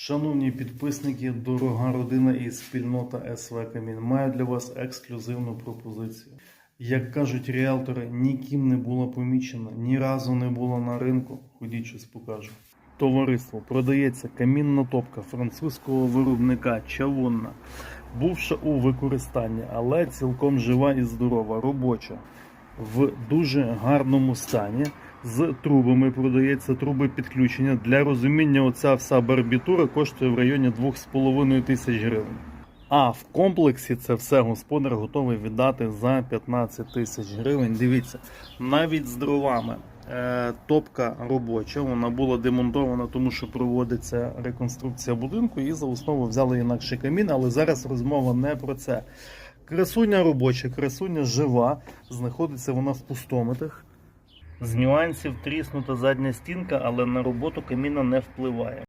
Шановні підписники, дорога родина і спільнота СВ Камін, маю для вас ексклюзивну пропозицію. Як кажуть ріелтори, ніким не була помічена, ні разу не була на ринку. Ходіть, щось покажу. Товариство, продається камінна топка французького виробника чавунна, бувша у використанні, але цілком жива і здорова, робоча, в дуже гарному стані. З трубами продається, труби підключення. Для розуміння, оця вся барбітура коштує в районі 2,5 тисяч гривень. А в комплексі це все господар готовий віддати за 15 тисяч гривень. Дивіться, навіть з дровами. Топка робоча, вона була демонтована, тому що проводиться реконструкція будинку і за основу взяли інакший камін, але зараз розмова не про це. Красуня робоча, красуня жива, знаходиться вона в пустометах. З нюансів тріснута задня стінка, але на роботу каміна не впливає.